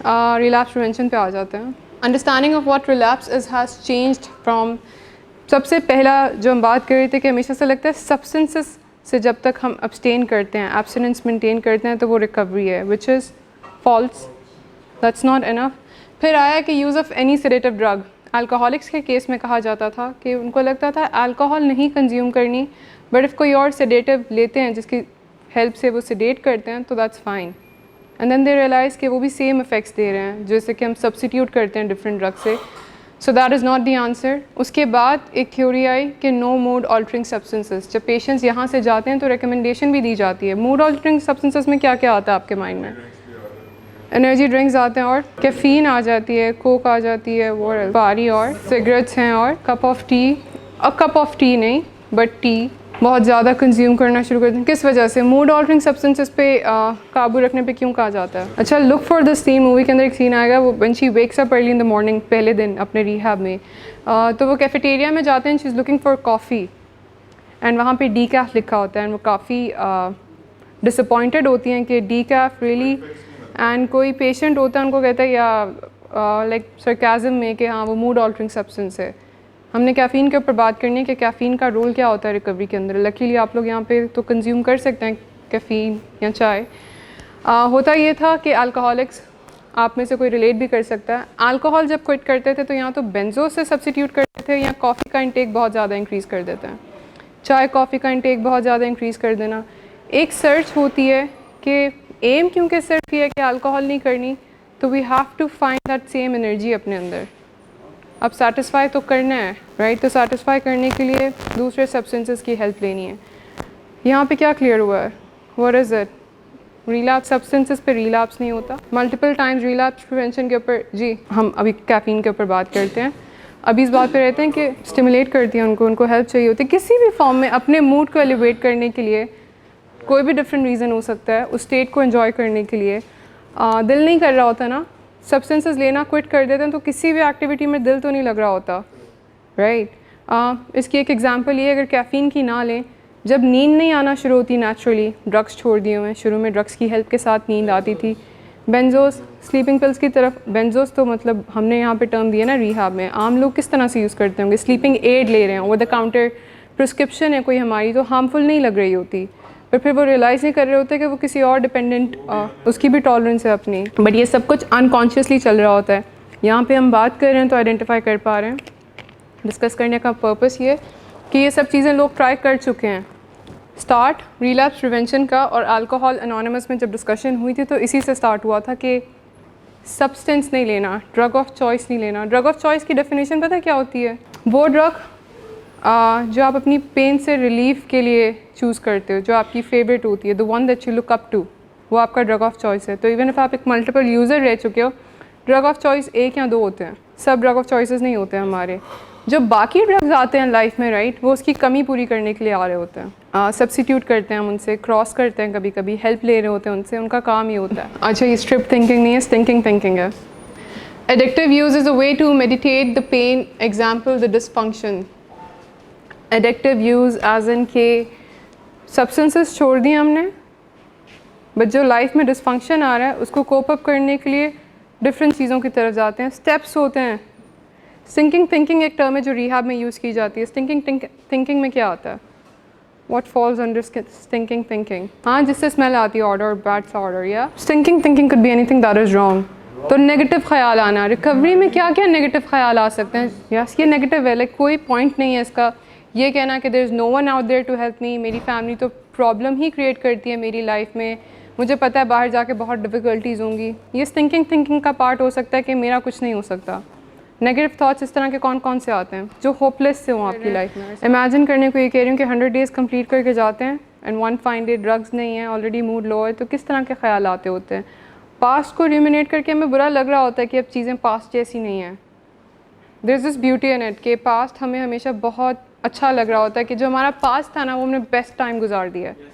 Relapse prevention पे आ जाते हैं। Understanding of what relapse is has changed from, सबसे पहला जो हम बात कर रहे थे कि हमेशा से लगता है सब्सटेंसेस से जब तक हम अब्सटेन करते हैं, एब्सटिनेंस मेंटेन करते हैं तो वो रिकवरी है, which is false, that's not enough. फिर आया कि use of any sedative drug. Alcoholics के केस में कहा जाता था कि उनको लगता था अल्कोहल नहीं कंज्यूम करनी, बट इफ़ कोई और सेडेटिव लेते हैं जिसकी हेल्प से वो सेडेट करते हैं तो that's fine, and then they realise कि वो भी सेम इफ़ेक्ट्स दे रहे हैं जैसे कि हम सब्सिट्यूट करते हैं डिफरेंट ड्रग से। So that is not the answer. उसके बाद एक थ्योरी आई कि नो मूड ऑल्टरिंग सब्सटेंसेस। जब पेशेंट्स यहाँ से जाते हैं तो रिकमेंडेशन भी दी जाती है। मूड ऑल्टरिंग सब्सटेंसेस में क्या क्या आता है आपके माइंड में? एनर्जी ड्रिंक्स आते हैं और कैफ़ीन आ जाती है, कोक आ जाती है, वो पारी और सिगरेट्स हैं और कप ऑफ टी। अब कप ऑफ टी नहीं बट टी बहुत ज़्यादा कंज्यूम करना शुरू करते हैं। किस वजह से? मूड ऑल्टरिंग सब्सटेंसेस पे काबू रखने पे क्यों कहा जाता है? अच्छा, look for the scene, movie के अंदर एक सीन आएगा, वो when she wakes up early in the morning, पहले दिन अपने रिहैब में, तो वो कैफेटेरिया में जाते हैं, she is looking for coffee and वहाँ पे डीकैफ लिखा होता है एंड वो काफ़ी डिसअपॉइंटेड होती हैं कि डीकैफ रियली, एंड कोई पेशेंट होता है उनको कहता है या लाइक सरकाज़म में कि हाँ वो मूड ऑल्टरिंग सब्सटेंस है। हमने कैफ़ीन के ऊपर बात करनी है कि कैफ़ीन का रोल क्या होता है रिकवरी के अंदर। लकीली आप लोग यहाँ पे तो कंज्यूम कर सकते हैं कैफ़ीन या चाय। होता ये था कि अल्कोहलिक्स, आप में से कोई रिलेट भी कर सकता है, अल्कोहल जब क्विट करते थे तो यहाँ तो बेंजो से सब्सिट्यूट करते थे या कॉफ़ी का इंटेक बहुत ज़्यादा इंक्रीज़ कर देते हैं, चाय कॉफ़ी का इंटेक बहुत ज़्यादा इंक्रीज़ कर देना। एक सर्च होती है कि एम क्योंकि सिर्फ ये है कि अल्कोहल नहीं करनी, तो we have to find that same energy अपने अंदर। अब सेटिस्फाई तो करना है, राइट? तो सेटिस्फाई करने के लिए दूसरे सब्सटेंसेस की हेल्प लेनी है। यहाँ पे क्या क्लियर हुआ है? What is it? Relapse substances पे रिलैप्स नहीं होता। मल्टीपल टाइम्स रिलैप्स प्रिवेंशन के ऊपर, जी हम अभी कैफ़ीन के ऊपर बात करते हैं, अभी इस बात पे रहते हैं कि स्टिमुलेट करती हैं उनको हेल्प चाहिए होती है किसी भी फॉर्म में अपने मूड को एलिवेट करने के लिए। कोई भी डिफरेंट रीज़न हो सकता है, उस स्टेट को एंजॉय करने के लिए दिल नहीं कर रहा होता ना, सब्सटेंसेस लेना क्विट कर देते हैं तो किसी भी एक्टिविटी में दिल तो नहीं लग रहा होता, राइट? इसकी एक एग्जांपल ये, अगर कैफ़ीन की ना लें, जब नींद नहीं आना शुरू होती नेचुरली, ड्रग्स छोड़ दिए हुए हैं, शुरू में ड्रग्स की हेल्प के साथ नींद आती थी, बेंजोस स्लीपिंग पिल्स की तरफ, बेंजोस तो मतलब हमने यहाँ पे टर्म दिया ना रिहाब में, आम लोग किस तरह से यूज़ करते होंगे, स्लीपिंग एड ले रहे हैं, ओवर द काउंटर प्रिस्क्रिप्शन है कोई हमारी, तो हार्मफुल नहीं लग रही होती, पर फिर वो रियलाइज़ नहीं कर रहे होते कि वो किसी और डिपेंडेंट, उसकी भी टॉलरेंस है अपनी, बट ये सब कुछ अनकॉन्शियसली चल रहा होता है। यहाँ पे हम बात कर रहे हैं तो आइडेंटिफाई कर पा रहे हैं। डिस्कस करने का पर्पस ये कि ये सब चीज़ें लोग ट्राई कर चुके हैं। स्टार्ट रिलैप्स प्रिवेंशन का और अल्कोहल एनोनिमस में जब डिस्कशन हुई थी तो इसी से स्टार्ट हुआ था कि सब्सटेंस नहीं लेना, ड्रग ऑफ चॉइस नहीं लेना। ड्रग ऑफ चॉइस की डेफिनेशन पता है क्या होती है? वो ड्रग जो आप अपनी पेन से रिलीफ के लिए चूज़ करते हो, जो आपकी फेवरेट होती है, the one that you look up to, वो आपका ड्रग ऑफ चॉइस है। तो इवन इफ आप एक मल्टीपल यूज़र रह चुके हो, ड्रग ऑफ चॉइस एक या दो होते हैं, सब ड्रग ऑफ चॉइसेस नहीं होते हैं हमारे। जो बाकी ड्रग्स आते हैं लाइफ में, राइट, वो उसकी कमी पूरी करने के लिए आ रहे होते हैं, सब्सिट्यूट करते हैं हम उनसे, क्रॉस करते हैं, कभी कभी हेल्प ले रहे होते हैं उनसे, उनका काम ही होता है। अच्छा, ये स्ट्रिप थिंकिंग नहीं है, स्टिंकिंग थिंकिंग है। Addictive use is a way to meditate the pain, example the dysfunction. Addictive use as in के सब्सटेंसेस छोड़ दिए हमने, बट जो लाइफ में डिसफंक्शन आ रहा है उसको कोप अप करने के लिए डिफरेंट चीज़ों की तरफ जाते हैं, स्टेप्स होते हैं। स्टिंकिंग थिंकिंग एक टर्म है जो रिहैब में यूज़ की जाती है। स्टिंकिंग थिंकिंग में क्या आता है? What falls under stinking thinking? हाँ, जिससे स्मेल आती है, ऑर्डर, बैड सा ऑर्डर, या stinking thinking could be anything that is wrong. तो नेगेटिव ख्याल आना, रिकवरी में क्या क्या नेगेटिव ख्याल आ सकते हैं? यस, ये नेगेटिव है, लाइक कोई पॉइंट नहीं है इसका। ये कहना कि there is no one out there to help me, मेरी फैमिली तो प्रॉब्लम ही क्रिएट करती है मेरी लाइफ में, मुझे पता है बाहर जाके बहुत डिफ़िकल्टीज़ होंगी, ये स्टिंकिंग थिंकिंग का पार्ट हो सकता है कि मेरा कुछ नहीं हो सकता। नेगेटिव थॉट्स इस तरह के कौन कौन से आते हैं जो होपलेस से हों आपकी लाइफ में? इमेजिन करने को ये कह रही हूँ कि 100 डेज़ कंप्लीट करके जाते हैं and one fine day drugs नहीं है, ऑलरेडी मूड लो है, तो किस तरह के ख्याल आते होते हैं? पास्ट को रिमिनेट करके हमें बुरा लग रहा होता है कि अब चीज़ें पास्ट जैसी नहीं हैं। There is this beauty in it कि पास्ट हमें हमेशा बहुत अच्छा लग रहा होता है कि जो हमारा पास्ट था ना, वो हमने बेस्ट टाइम गुजार दिया है।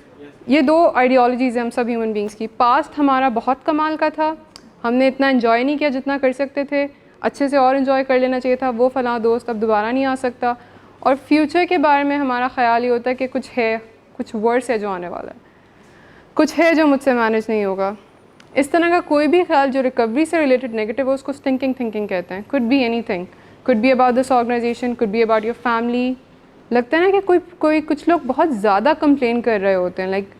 ये दो आइडियोलॉजीज़ हैं हम सब ह्यूमन बींग्स की। पास्ट हमारा बहुत कमाल का था, हमने इतना इन्जॉय नहीं किया जितना कर सकते थे, अच्छे से और इन्जॉय कर लेना चाहिए था, वो फ़लाँ दोस्त अब दोबारा नहीं आ सकता। और फ्यूचर के बारे में हमारा ख्याल ये होता है कि कुछ है, कुछ वर्स है जो आने वाला है, कुछ है जो मुझसे मैनेज नहीं होगा। इस तरह का कोई भी ख्याल जो रिकवरी से रिलेटेड नेगेटिव हो उसको स्टिंकिंग थिंकिंग कहते हैं। Could be anything, could be about this organisation, could be about your family. लगता है ना कि कुछ लोग बहुत ज़्यादा कंप्लेन कर रहे होते हैं, लाइक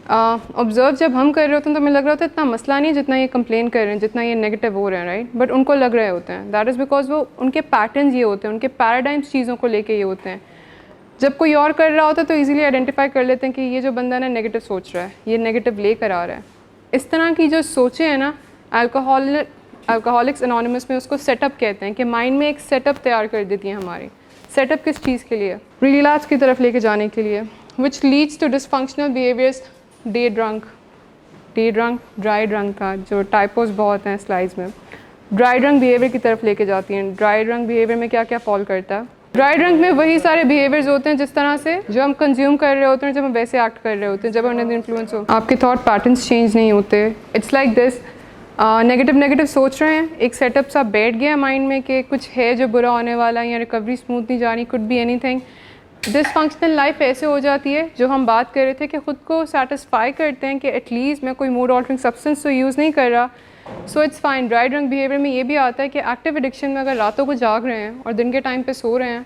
ऑब्ज़र्व जब हम कर रहे होते हैं तो हमें लग रहा होता है इतना मसला नहीं जितना ये कंप्लेन कर रहे हैं, जितना ये नेगेटिव हो रहे हैं, राइट। बट उनको लग रहे होते हैं, दैट इज़ बिकॉज वो उनके पैटर्न्स ये होते हैं, उनके पैराडाइम्स चीज़ों को लेके ये होते हैं। जब कोई और कर रहा होता है तो इजीली आइडेंटिफाई कर लेते हैं कि ये जो बंदा ना नेगेटिव सोच रहा है, ये नेगेटिव लेकर आ रहा है। इस तरह की जो सोचें हैं ना, अल्कोहलिक्स एनोनिमस में उसको सेटअप कहते हैं कि माइंड में एक सेटअप तैयार कर देती है हमारी। सेटअप किस चीज़ के लिए? रिलैप्स की तरफ लेके जाने के लिए। Which leads to dysfunctional behaviours, day drunk, dry drunk का जो टाइपोज बहुत हैं स्लाइड्स में, ड्राई ड्रंक बिहेवियर की तरफ लेके जाती हैं। ड्राई ड्रंक बिहेवियर में क्या क्या फॉल करता है? ड्राई ड्रंक में वही सारे बिहेवियर्स होते हैं जिस तरह से जो हम कंज्यूम कर रहे होते हैं, जब हम वैसे एक्ट कर रहे होते हैं, जब हमने इन्फ्लुएंस हो। आपके थॉट पैटर्न्स चेंज नहीं होते। इट्स लाइक दिस, नेगेटिव सोच रहे हैं, एक सेटअप सा बैठ गया माइंड में कि कुछ है जो बुरा होने वाला है या रिकवरी स्मूथ नहीं जा रही, could be anything. Dysfunctional life ऐसे हो जाती है, जो हम बात कर रहे थे कि ख़ुद को सेटिस्फाई करते हैं कि एटलीस्ट मैं कोई मूड ऑल्टरिंग सब्सटेंस तो यूज़ नहीं कर रहा, so it's fine. Dry drunk behaviour में ये भी आता है कि एक्टिव एडिक्शन में अगर रातों को जाग रहे हैं और दिन के टाइम पे सो रहे हैं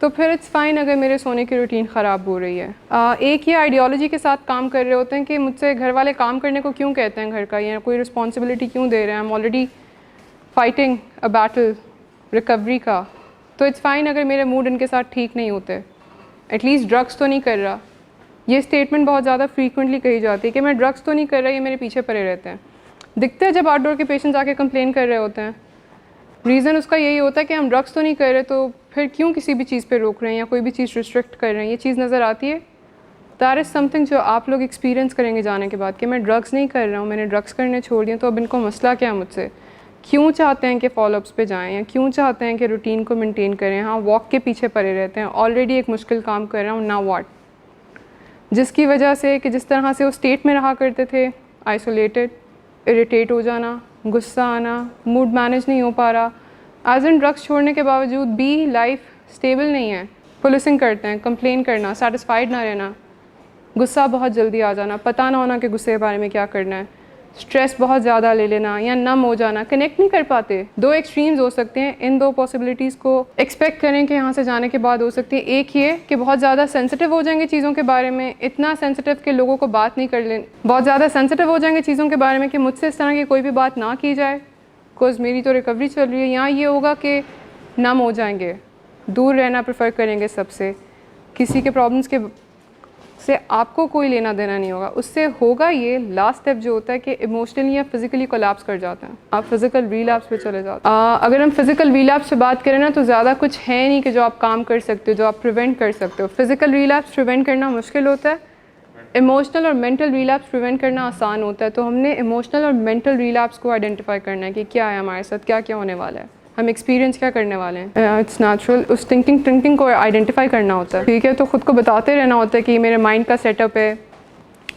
तो फिर इट्स फाइन अगर मेरे सोने की रूटीन ख़राब हो रही है। एक ही आइडियोलॉजी के साथ काम कर रहे होते हैं कि मुझसे घर वाले काम करने को क्यों कहते हैं घर का, या कोई रिस्पॉन्सिबिलिटी क्यों दे रहे हैं, I am already fighting a battle recovery का, तो इट्स फाइन अगर मेरे मूड इनके साथ ठीक नहीं होते, एटलीस्ट ड्रग्स तो नहीं कर रहा। ये स्टेटमेंट बहुत ज़्यादा फ्रीक्वेंटली कही जाती है कि मैं ड्रग्स तो नहीं कर रहा, ये मेरे पीछे पड़े रहते हैं। दिखते हैं जब आउटडोर के पेशेंट्स आके कंप्लेन कर रहे होते हैं, रीज़न उसका यही होता है कि हम ड्रग्स तो नहीं कर रहे, तो फिर क्यों किसी भी चीज़ पे रोक रहे हैं या कोई भी चीज़ रिस्ट्रिक्ट कर रहे हैं, ये चीज़ नज़र आती है। दैट इज़ समथिंग जो आप लोग एक्सपीरियंस करेंगे जाने के बाद कि मैं ड्रग्स नहीं कर रहा हूँ, मैंने ड्रग्स करने छोड़ दिया, तो अब इनको मसला क्या है मुझसे, क्यों चाहते हैं कि फॉलोअप्स पे जाएं या क्यों चाहते हैं कि रूटीन को मेंटेन करें। हाँ, वॉक के पीछे पड़े रहते हैं, ऑलरेडी एक मुश्किल काम कर रहा हूँ, ना व्हाट, जिसकी वजह से कि जिस तरह से वो स्टेट में रहा करते थे, आइसोलेटेड, इरिटेट हो जाना, गुस्सा आना, मूड मैनेज नहीं हो पा रहा, एज इन ड्रग्स छोड़ने के बावजूद भी लाइफ स्टेबल नहीं है, पुलिसिंग करते हैं, कंप्लेन करना, सेटिस्फाइड ना रहना, गुस्सा बहुत जल्दी आ जाना, पता ना होना कि गुस्से के बारे में क्या करना है, स्ट्रेस बहुत ज़्यादा ले लेना या नम हो जाना, कनेक्ट नहीं कर पाते। दो एक्सट्रीम्स हो सकते हैं, इन दो पॉसिबिलिटीज़ को एक्सपेक्ट करें कि यहाँ से जाने के बाद हो सकती है। एक ये कि बहुत ज़्यादा सेंसिटिव हो जाएंगे चीज़ों के बारे में, इतना सेंसिटिव कि लोगों को बात नहीं कर लें, बहुत ज़्यादा सेंसिटिव हो जाएंगे चीज़ों के बारे में कि मुझसे इस तरह की कोई भी बात ना की जाए बिकॉज़ मेरी तो रिकवरी चल रही है। यहाँ ये होगा कि नम हो जाएंगे, दूर रहना प्रेफर करेंगे सबसे, किसी के प्रॉब्लम्स के से आपको कोई लेना देना नहीं होगा। उससे होगा ये लास्ट स्टेप जो होता है कि इमोशनली या फिज़िकली कोलैप्स कर जाते हैं, आप फिज़िकल रीलैप्स पे चले जाते हैं। अगर हम फिज़िकल रीलैप्स पे बात करें ना, तो ज़्यादा कुछ है नहीं कि जो आप काम कर सकते हो, जो आप प्रिवेंट कर सकते हो। फिज़िकल रीलैप्स प्रिवेंट करना मुश्किल होता है, इमोशनल और मेंटल रीलैप्स प्रिवेंट करना आसान होता है। तो हमने इमोशनल और मेंटल रीलैप्स को आइडेंटिफाई करना है कि क्या है हमारे साथ, क्या क्या होने वाला है, हम एक्सपीरियंस क्या करने वाले हैं। इट्स नेचुरल, उस थिंकिंग को आइडेंटिफाई करना होता है, ठीक है। तो ख़ुद को बताते रहना होता है कि मेरे माइंड का सेटअप है,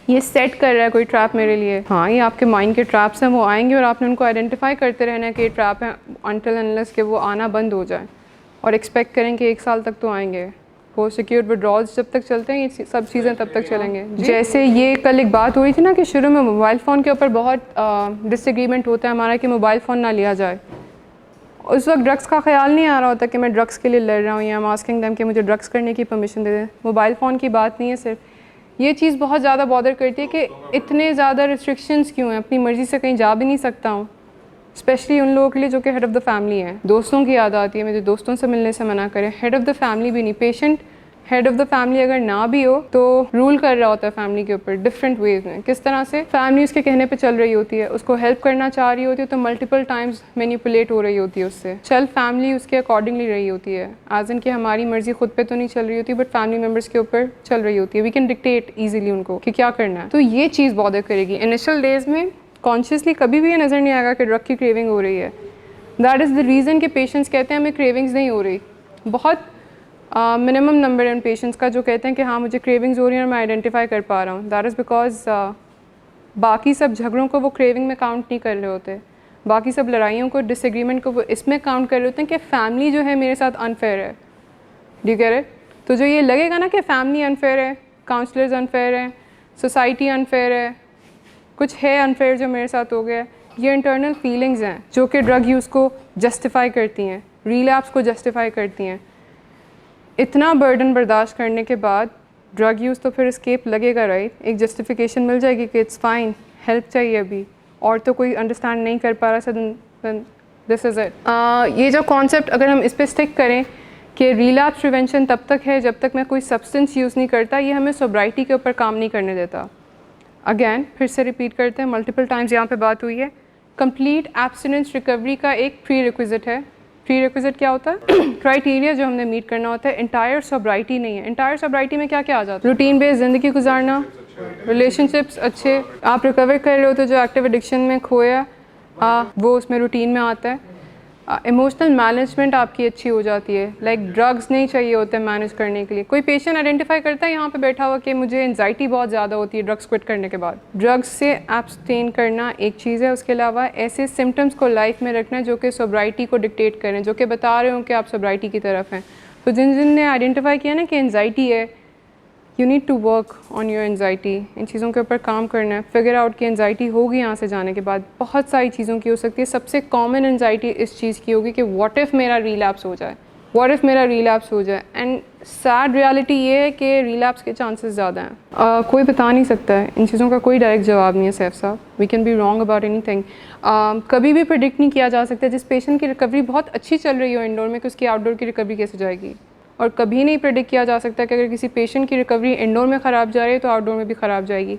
ये सेट कर रहा है कोई ट्रैप मेरे लिए। हाँ, ये आपके माइंड के ट्रैप्स हैं, वो आएंगे और आपने उनको आइडेंटिफाई करते रहना है कि ये ट्रैप है, अनटिल अनलेस कि वो आना बंद हो जाए, और एक्सपेक्ट करें कि 1 साल तक तो आएंगे। वो सिक्योर विड्रॉल्स जब तक चलते हैं, ये सब चीज़ें तब तक चलेंगे। जैसे ये कल एक बात हुई थी ना कि शुरू में मोबाइल फ़ोन के ऊपर बहुत डिसएग्रीमेंट होता है हमारा कि मोबाइल फ़ोन ना लिया जाए। उस वक्त ड्रग्स का ख्याल नहीं आ रहा होता कि मैं ड्रग्स के लिए लड़ रहा हूँ या I'm asking them कि मुझे ड्रग्स करने की परमिशन दे दें। मोबाइल फ़ोन की बात नहीं है सिर्फ, ये चीज़ बहुत ज़्यादा बॉदर करती है कि इतने ज़्यादा रिस्ट्रिक्शंस क्यों हैं, अपनी मर्ज़ी से कहीं जा भी नहीं सकता हूँ, स्पेशली उन लोगों के लिए जो कि हेड ऑफ़ द फैमिली हैं। दोस्तों की याद आती है, मुझे दोस्तों से मिलने से मना करें, हेड ऑफ़ द फैमिली भी नहीं। Patient head of the family अगर ना भी हो तो रूल कर रहा होता है फैमिली के ऊपर डिफरेंट वेज में। किस तरह से फैमिली उसके कहने पे चल रही होती है, उसको हेल्प करना चाह रही होती है तो मल्टीपल टाइम्स मैनिपुलेट हो रही होती है उससे। चल फैमिली उसके अकॉर्डिंगली रही होती है, एज इन कि हमारी मर्जी खुद पे तो नहीं चल रही होती बट फैमिली मेम्बर्स के ऊपर चल रही होती है। वी कैन डिक्टेट ईजिली उनको कि क्या करना है। तो ये चीज़ बॉदर करेगी। इनिशियल डेज में कॉन्शियसली कभी भी ये नज़र नहीं आएगा कि ड्रग की क्रेविंग हो रही है। दैट इज़ द रीज़न कि पेशेंट्स कहते हैं हमें क्रेविंग्स नहीं हो रही। बहुत मिनिमम नंबर है उन पेशेंट्स का जो कहते हैं कि हाँ मुझे क्रेविंग्स हो रही हैं और मैं आइडेंटिफाई कर पा रहा हूँ। दैट इज़ बिकॉज बाकी सब झगड़ों को वो क्रेविंग में काउंट नहीं कर रहे होते, बाकी सब लड़ाइयों को, डिसएग्रीमेंट को वो इसमें काउंट कर रहे होते हैं कि फैमिली जो है मेरे साथ अनफेयर है। Do you get it? तो जो ये लगेगा ना कि फैमिली अनफेयर है, काउंसलर्स अनफेयर है, सोसाइटी अनफेयर है, कुछ है अनफेयर जो मेरे साथ हो गया, ये इंटरनल फीलिंग्स हैं जो कि ड्रग यूज़ को जस्टिफाई करती हैं, रिलैप्स को जस्टिफाई करती हैं। इतना बर्डन बर्दाश्त करने के बाद ड्रग यूज़ तो फिर एस्केप लगेगा, राइट? एक जस्टिफिकेशन मिल जाएगी कि इट्स फाइन, हेल्प चाहिए अभी, और तो कोई अंडरस्टैंड नहीं कर पा रहा, सडन दिस इज़ इट। ये जो कॉन्सेप्ट अगर हम इस पर स्टिक करें कि रिलैप्स प्रिवेंशन तब तक है जब तक मैं कोई सब्सटेंस यूज़ नहीं करता, ये हमें सोब्राइटी के ऊपर काम नहीं करने देता। अगेन फिर से रिपीट करते हैं, मल्टीपल टाइम्स यहाँ पे बात हुई है, कंप्लीट एब्स्टिनेंस रिकवरी का एक प्री रिक्विजिट है। प्री रिक्विजिट क्या होता है? क्राइटेरिया जो हमने मीट करना होता है। इंटायर सोब्राइटी नहीं है। इंटायर सोब्राइटी में क्या क्या आ जाता है? रूटीन बेस्ड ज़िंदगी गुजारना, रिलेशनशिप्स अच्छे, आप रिकवर कर रहे हो तो जो एक्टिव एडिक्शन में खोया वो उसमें रूटीन में आता है। इमोशनल मैनेजमेंट आपकी अच्छी हो जाती है, लाइक ड्रग्स नहीं चाहिए होते मैनेज करने के लिए। कोई पेशेंट आइडेंटिफाई करता है यहाँ पे बैठा हुआ कि मुझे एंजाइटी बहुत ज़्यादा होती है ड्रग्स क्विट करने के बाद। ड्रग्स से एब्सटेन करना एक चीज़ है, उसके अलावा ऐसे सिम्टम्स को लाइफ में रखना जो कि सोब्राइटी को डिक्टेट करें, जो कि बता रहे हो कि आप सोब्राइटी की तरफ हैं। तो जिन जिन ने आइडेंटिफाई किया ना कि एंजाइटी है, you need to work on your anxiety. इन चीज़ों के ऊपर काम करना है, फिगर आउट की एंजाइटी होगी यहाँ से जाने के बाद। बहुत सारी चीज़ों की हो सकती है, सबसे कॉमन एंजाइटी इस चीज़ की होगी कि व्हाट इफ़ मेरा रिलैप्स हो जाए, व्हाट इफ़ मेरा रिलैप्स हो जाए। एंड सैड रियलिटी ये है कि रिलैप्स के चांसेस ज़्यादा हैं। कोई बता नहीं सकता है, इन चीज़ों का कोई डायरेक्ट जवाब नहीं है Saif sahab. We can be wrong about anything. कभी भी प्रिडिक्ट नहीं किया जा सकता जिस पेशेंट की रिकवरी बहुत अच्छी चल रही हो इंडोर में कि उसकी आउटडोर की रिकवरी कैसे जाएगी। और कभी नहीं प्रेडिक्ट किया जा सकता कि अगर किसी पेशेंट की रिकवरी इंडोर में ख़राब जा रही है तो आउटडोर में भी ख़राब जाएगी।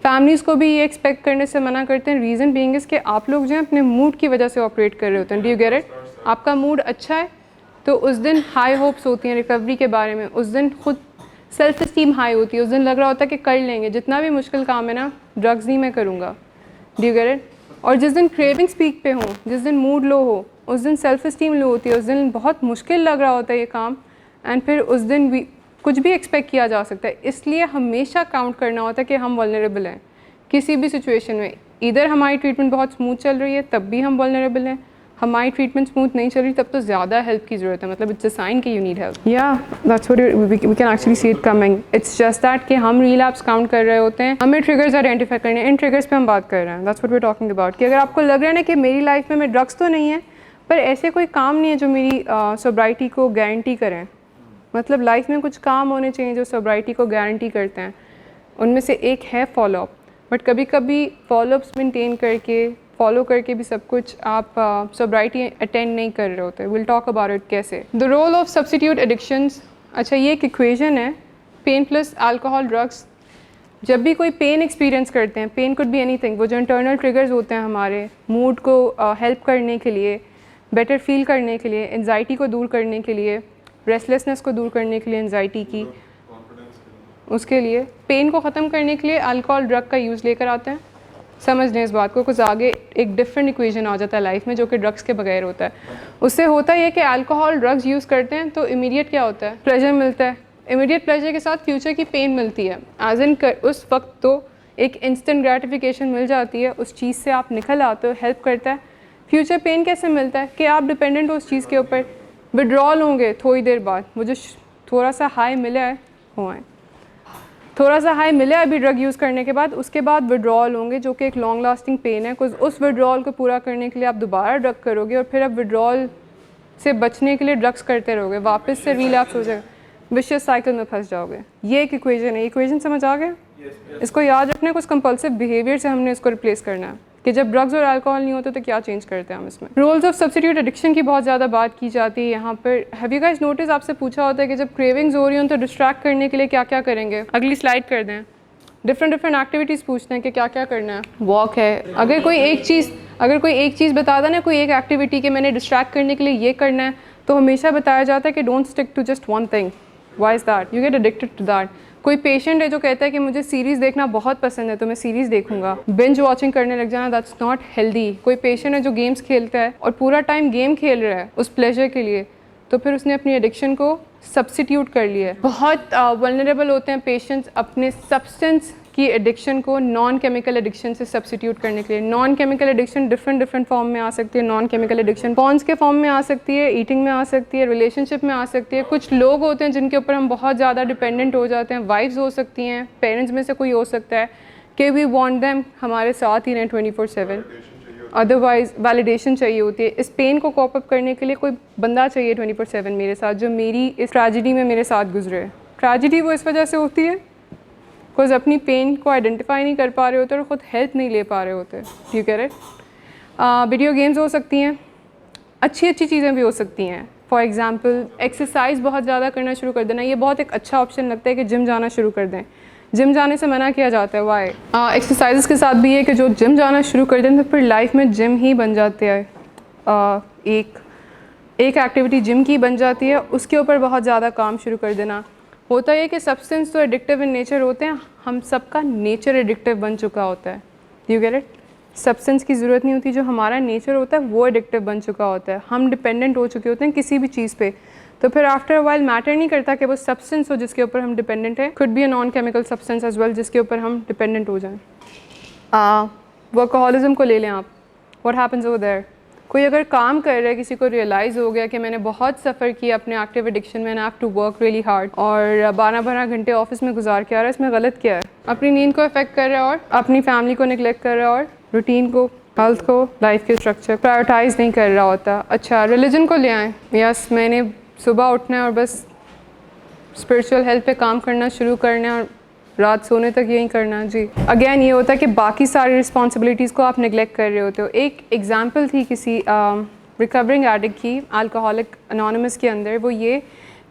फैमिलीज़ को भी ये एक्सपेक्ट करने से मना करते हैं। रीज़न बीइंग इज़ कि आप लोग जो हैं अपने मूड की वजह से ऑपरेट कर रहे होते हैं। Do you get it? आपका मूड अच्छा है तो उस दिन हाई होप्स होती हैं रिकवरी के बारे में, उस दिन खुद सेल्फ इस्टीम हाई होती है, उस दिन लग रहा होता है कि कर लेंगे, जितना भी मुश्किल काम है ना ड्रग्स नहीं मैं करूँगा। Do you get it? और जिस दिन क्रेविंग्स पीक पे हो, जिस दिन मूड लो हो, उस दिन सेल्फ इस्टीम लो होती है, उस दिन बहुत मुश्किल लग रहा होता है ये काम, एंड फिर उस दिन भी कुछ भी एक्सपेक्ट किया जा सकता है। इसलिए हमेशा काउंट करना होता है कि हम वल्नरेबल हैं किसी भी सिचुएशन में। इधर हमारी ट्रीटमेंट बहुत स्मूथ चल रही है तब भी हम वल्नरेबल हैं, हमारी ट्रीटमेंट स्मूथ नहीं चल रही तब तो ज़्यादा हेल्प की ज़रूरत है। मतलब इट्स अ साइन कि यू नीड हेल्प। या that's what we can actually see it coming. It's just that कि हम रिलैप्स काउंट कर रहे होते हैं, हमें ट्रिगर्स आइडेंटिफाई करने हैं, इन ट्रिगर्स पे हम बात कर रहे हैं। That's what we are talking about. कि अगर आपको लग रहा है ना कि मेरी लाइफ में मैं ड्रग्स तो नहीं है पर ऐसे कोई काम नहीं है जो मेरी सोब्राइटी को गारंटी करें। मतलब लाइफ में कुछ काम होने चाहिए जो सोब्राइटी को गारंटी करते हैं, उनमें से एक है फॉलोअप। बट कभी कभी फॉलोअप्स मेंटेन करके, फॉलो करके भी सब कुछ आप सोब्राइटी अटेंड नहीं कर रहे होते। विल टॉक अबाउट इट कैसे। The role of substitute addictions. अच्छा, ये एक इक्वेशन है, पेन प्लस अल्कोहल ड्रग्स। जब भी कोई पेन एक्सपीरियंस करते हैं, पेन कुड बी एनीथिंग, वो जो इंटरनल ट्रिगर्स होते हैं हमारे मूड को हेल्प करने के लिए, बेटर फील करने के लिए, एंजाइटी को दूर करने के लिए, रेस्टलेसनेस को दूर करने के लिए, एंजाइटी की, उसके लिए, पेन को ख़त्म करने के लिए अल्कोहल ड्रग का यूज़ लेकर आते हैं। समझ लें इस बात को, कुछ आगे एक डिफरेंट इक्वेशन आ जाता है लाइफ में जो कि ड्रग्स के बगैर होता है। उससे होता है कि अल्कोहल ड्रग्स यूज़ करते हैं तो इमीडिएट क्या होता है, प्लेजर मिलता है। इमीडिएट प्लेजर के साथ फ्यूचर की पेन मिलती है। एज इन उस वक्त तो एक इंस्टेंट ग्रेटिफिकेशन मिल जाती है, उस चीज़ से आप निकल आते हो, हेल्प करता है। फ्यूचर पेन कैसे मिलता है कि आप डिपेंडेंट हो उस चीज़ के ऊपर, विड्रॉल होंगे थोड़ी देर बाद। वो जो थोड़ा सा हाई मिला है थोड़ा सा हाई मिला है अभी ड्रग यूज़ करने के बाद, उसके बाद विड्रॉल होंगे जो कि एक लॉन्ग लास्टिंग पेन है। कुछ उस विड्रॉल को पूरा करने के लिए आप दोबारा ड्रग करोगे और फिर आप विड्रॉल से बचने के लिए ड्रग्स करते रहोगे, वापस से रिलैप्स हो जाएगा, विशियस साइकिल में फंस जाओगे। ये एक इक्वेशन है। इक्वेशन समझ आ गया? इसको याद रखना है। कुछ कंपल्सिव बिहेवियर से हमने इसको रिप्लेस करना है कि जब ड्रग्स और अल्कोहल नहीं होते तो क्या चेंज करते हैं हम इसमें। रोल्स ऑफ सब्स्टिट्यूट एडिक्शन की बहुत ज़्यादा बात की जाती है यहाँ पर। हैव यू गाइस नोटिस, आपसे पूछा होता है कि जब क्रेविंग्स हो रही हो तो डिस्ट्रैक्ट करने के लिए क्या क्या करेंगे। अगली स्लाइड कर दें। डिफरेंट एक्टिविटीज़ पूछते हैं कि क्या क्या करना है। वॉक है, अगर कोई एक चीज़ बता दें ना, कोई एक एक्टिविटी के मैंने डिस्ट्रैक्ट करने के लिए ये करना है, तो हमेशा बताया जाता है कि don't stick to just one thing. Why is that? You get addicted to that. कोई पेशेंट है जो कहता है कि मुझे सीरीज़ देखना बहुत पसंद है तो मैं सीरीज़ देखूंगा, बिंज वॉचिंग करने लग जाना, दैट्स नॉट हेल्दी। कोई पेशेंट है जो गेम्स खेलता है और पूरा टाइम गेम खेल रहा है उस प्लेजर के लिए, तो फिर उसने अपनी एडिक्शन को सब्स्टिट्यूट कर लिया है। बहुत वल्नरेबल होते हैं पेशेंट्स अपने सब्सटेंस की एडिक्शन को नॉन केमिकल एडिक्शन से सब्स्टिट्यूट करने के लिए। Non chemical addiction different form में आ सकती है। नॉन केमिकल एडिक्शन पॉन्स के फॉर्म में आ सकती है, ईटिंग में आ सकती है, रिलेशनशिप में आ सकती है। कुछ लोग होते हैं जिनके ऊपर हम बहुत ज़्यादा डिपेंडेंट हो जाते हैं। वाइफ्स हो सकती हैं, पेरेंट्स में से कोई हो सकता है कि वी वांट देम हमारे साथ ही रहें 24/7, अदरवाइज वैलिडेशन चाहिए होती है। इस पेन को कॉप अप करने के लिए कोई बंदा चाहिए 24/7 मेरे साथ, जो मेरी इस ट्रेजिडी में मेरे साथ गुजरे। ट्रेजिडी वो इस वजह से होती है बिकॉज अपनी पेन को आइडेंटिफाई नहीं कर पा रहे होते और ख़ुद हेल्प नहीं ले पा रहे होते। यू कह रहे वीडियो गेम्स हो सकती हैं, अच्छी अच्छी चीज़ें भी हो सकती हैं। फॉर एग्ज़ाम्पल एक्सरसाइज बहुत ज़्यादा करना शुरू कर देना, ये बहुत एक अच्छा ऑप्शन लगता है कि जिम जाना शुरू कर दें। जिम जाने से मना किया जाता है, वाई एक्सरसाइज के साथ भी है कि जो जिम जाना शुरू कर दें तो फिर लाइफ में जिम ही बन जाते हैं। एक एक्टिविटी जिम की बन जाती है, उसके ऊपर बहुत ज़्यादा काम शुरू कर देना। होता है कि सब्सटेंस तो एडिक्टिव इन नेचर होते हैं, हम सबका नेचर एडिक्टिव बन चुका होता है। You get it? सब्सटेंस की ज़रूरत नहीं होती, जो हमारा नेचर होता है वो एडिक्टिव बन चुका होता है। हम डिपेंडेंट हो चुके होते हैं किसी भी चीज़ पे, तो फिर आफ्टर अ वाइल मैटर नहीं करता कि वो सब्सटेंस हो जिसके ऊपर हम डिपेंडेंट है, could be a non chemical substance as well जिसके ऊपर हम डिपेंडेंट हो जाएं। वर्कहॉलिज्म को ले लें आप, व्हाट हैपन्स ओवर देयर। कोई अगर काम कर रहा है, किसी को रियलाइज़ हो गया कि मैंने बहुत सफ़र किया अपने एक्टिव एडिक्शन में, I have to work really hard, और 12-12 घंटे ऑफिस में गुजार के आ रहा है, इसमें गलत क्या है? अपनी नींद को अफेक्ट कर रहा है और अपनी फैमिली को निगलेक्ट कर रहा है और रूटीन को, हेल्थ को, लाइफ के स्ट्रक्चर प्रायोरिटाइज नहीं कर रहा होता। अच्छा, रिलीजन को ले आएँ। यस, मैंने सुबह उठना है और बस स्पिरिचुअल हेल्थ पे काम करना शुरू करना है और रात सोने तक यही करना। जी, अगेन ये होता है कि बाकी सारी रिस्पॉन्सिबिलिटीज़ को आप निगलेक्ट कर रहे होते हो। एक एग्जांपल थी किसी रिकवरिंग एडिक्ट की अल्कोहलिक अनोनिमस के अंदर, वो ये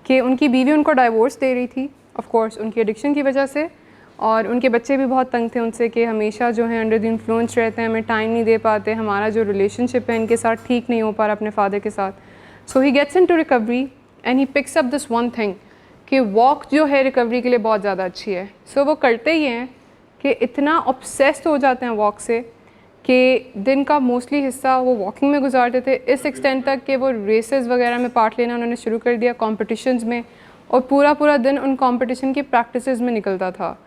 कि उनकी बीवी उनको डाइवोर्स दे रही थी, ऑफ कोर्स उनकी एडिक्शन की वजह से, और उनके बच्चे भी बहुत तंग थे उनसे कि हमेशा जो है अंडर द इन्फ्लुएंस रहते हैं, हमें टाइम नहीं दे पाते, हमारा जो रिलेशनशिप है इनके साथ ठीक नहीं हो पा रहा अपने फादर के साथ। So he gets into recovery and he picks up this one thing कि वॉक जो है रिकवरी के लिए बहुत ज़्यादा अच्छी है। सो वो करते ही हैं कि इतना ऑब्सेस्ड हो जाते हैं वॉक से कि दिन का मोस्टली हिस्सा वो वॉकिंग में गुजारते थे, इस एक्सटेंट तक कि वो रेसेस वगैरह में पार्ट लेना उन्होंने शुरू कर दिया, कॉम्पिटिशन्स में, और पूरा दिन उन कॉम्पिटिशन की प्रैक्टिसेस में निकलता था।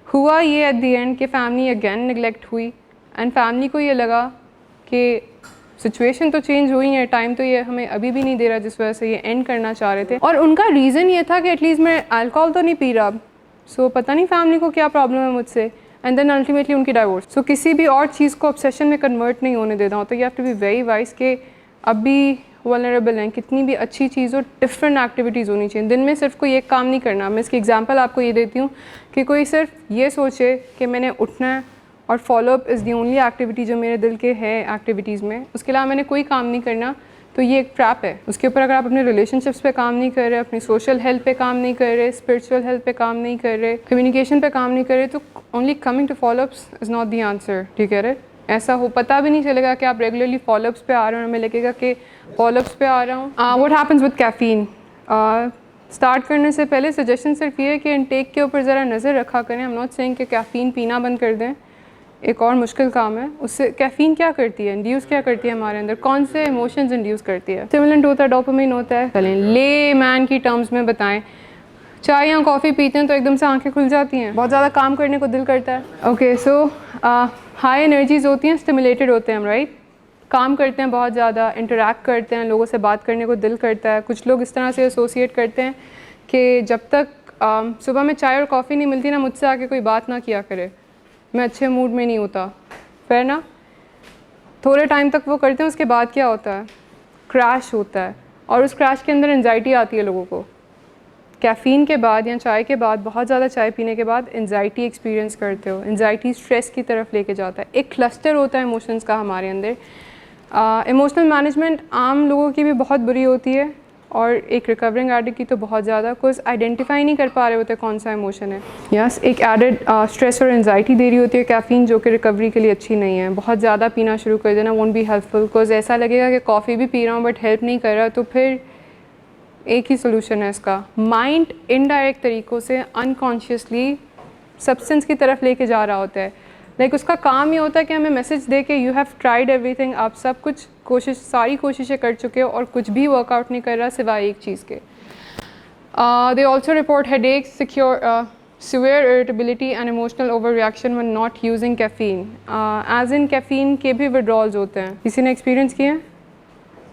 हुआ ये एट दी एंड कि फैमिली अगेन निगलेक्ट हुई एंड फैमिली को ये लगा कि सिचुएशन तो चेंज हुई है, टाइम तो ये हमें अभी भी नहीं दे रहा जिस वजह से ये एंड करना चाह रहे थे, और उनका रीज़न ये था कि एटलीस्ट मैं अल्कोहल तो नहीं पी रहा। सो पता नहीं फैमिली को क्या प्रॉब्लम है मुझसे, एंड देन अल्टीमेटली उनकी डाइवोर्स। सो किसी भी और चीज़ को ऑब्सेशन में कन्वर्ट नहीं होने देना होता। You have to be very wise कि अब भी वल्नरेबल हैं, कितनी भी अच्छी चीज़ हो, डिफरेंट एक्टिविटीज़ होनी चाहिए। दिन में सिर्फ कोई एक काम नहीं करना। मैं इसकी एग्जांपल आपको ये देती हूँ कि कोई सिर्फ ये सोचे कि मैंने उठना है और follow up is the only activity जो मेरे दिल के है एक्टिविटीज़ में, उसके अलावा मैंने कोई काम नहीं करना, तो ये एक ट्रैप है। उसके ऊपर अगर आप अपने रिलेशनशिप्स पे काम नहीं कर रहे, अपनी सोशल हेल्थ पे काम नहीं कर रहे, स्पिरिचुअल हेल्थ पे काम नहीं कर रहे, कम्युनिकेशन पे काम नहीं कर रहे, तो only coming to follow ups is not the answer. ठीक है, ऐसा हो पता भी नहीं चलेगा कि आप रेगुलरली फॉलोअप्स पे आ रहे हो, हमें लगेगा कि फॉलोअप्स पे आ रहा हूँ। What happens with caffeine? Start करने से पहले सजेशन सिर्फ ये है कि इनटेक के ऊपर ज़रा नज़र रखा करें। आई एम नॉट सेइंग कि कैफ़ीन पीना बंद कर दें, एक और मुश्किल काम है। उससे कैफ़ीन क्या करती है, इंड्यूस क्या करती है हमारे अंदर, कौन से इमोशंस इंड्यूस करती है? स्टिमुलेंट होता है, डोपामाइन होता है। चलें ले मैन की टर्म्स में बताएं, चाय या कॉफ़ी पीते हैं तो एकदम से आंखें खुल जाती हैं, बहुत ज़्यादा काम करने को दिल करता है। ओके, सो हाई एनर्जीज़ होती हैं, स्टिमुलेटेड होते हैं हम, राइट? काम करते हैं बहुत ज़्यादा, इंटरेक्ट करते हैं, लोगों से बात करने को दिल करता है। कुछ लोग इस तरह से एसोसिएट करते हैं कि जब तक सुबह में चाय और कॉफ़ी नहीं मिलती ना, मुझसे आके कोई बात ना किया करे, मैं अच्छे मूड में नहीं होता। फिर ना थोड़े टाइम तक वो करते हैं, उसके बाद क्या होता है? क्रैश होता है, और उस क्रैश के अंदर एंजाइटी आती है लोगों को। कैफ़ीन के बाद या चाय के बाद, बहुत ज़्यादा चाय पीने के बाद एंजाइटी एक्सपीरियंस करते हो। एंजाइटी स्ट्रेस की तरफ लेके जाता है। एक क्लस्टर होता है इमोशंस का हमारे अंदर। इमोशनल मैनेजमेंट आम लोगों की भी बहुत बुरी होती है, और एक रिकवरिंग एडिक्ट की तो बहुत ज़्यादा, कुछ आइडेंटिफाई नहीं कर पा रहे होते कौन सा इमोशन है। यस, एक एडेड स्ट्रेस और एंजाइटी दे रही होती है कैफ़ीन, जो कि रिकवरी के लिए अच्छी नहीं है। बहुत ज़्यादा पीना शुरू कर देना वोंट बी हेल्पफुल, बिकॉज ऐसा लगेगा कि कॉफ़ी भी पी रहा हूँ बट हेल्प नहीं कर रहा। तो फिर एक ही सोल्यूशन है इसका, माइंड इनडायरेक्ट तरीक़ों से अनकॉन्शियसली सब्सटेंस की तरफ लेके जा रहा होता है। लाइक उसका काम ये होता है कि हमें मैसेज दे के यू हैव ट्राइड एवरीथिंग, आप सब कुछ सारी कोशिशें कर चुके हो और कुछ भी वर्कआउट नहीं कर रहा सिवाय एक चीज़ के। They also report headache, severe irritability and emotional overreaction when not using caffeine. As in caffeine के भी विड्रॉल्स होते हैं। किसी ने एक्सपीरियंस किए हैं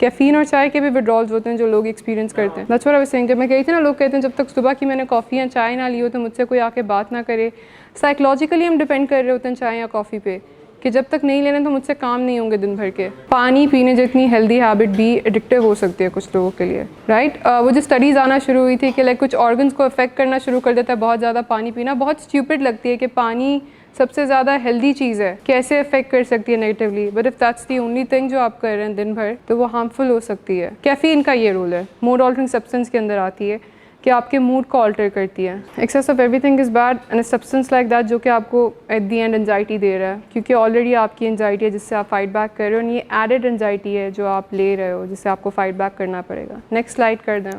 कैफ़ीन और चाय के भी विड्रॉल्स होते हैं जो लोग एक्सपीरियंस करते हैं। That's what I was saying, जब मैं कही थी ना, लोग कहते हैं जब तक सुबह की मैंने कॉफ़ी या चाय ना ली हो तो मुझसे कोई आके बात ना करे। साइकोलॉजिकली हम डिपेंड कर रहे होते हैं चाय या कॉफ़ी पे कि जब तक नहीं लेना तो मुझसे काम नहीं होंगे दिन भर के। पानी पीने जितनी हेल्दी हैबिट भी एडिक्टिव हो सकती है कुछ लोगों के लिए, राइट। वो जो स्टडीज़ आना शुरू हुई थी कि लाइक कुछ ऑर्गन्स को अफेक्ट करना शुरू कर देता है बहुत ज़्यादा पानी पीना। बहुत स्टूपिड लगती है कि पानी सबसे ज़्यादा हेल्दी चीज़ है, कैसे अफेक्ट कर सकती है negatively, but if that's the only thing जो आप कर रहे हैं दिन भर तो वो हार्मफुल हो सकती है। कैफ़ीन का ये रोल है, मूड ऑल्टरिंग सब्सटेंस के अंदर आती है कि आपके मूड को ऑल्टर करती है। Excess of everything is bad and substance like that जो कि आपको एट दी एंड एंजाइटी दे रहा है, क्योंकि ऑलरेडी आपकी एंजाइटी है जिससे आप फाइट बैक कर रहे हो, और ये एडेड एंजाइटी है जो आप ले रहे हो जिससे आपको फाइट बैक करना पड़ेगा। नेक्स्ट स्लाइड कर दें।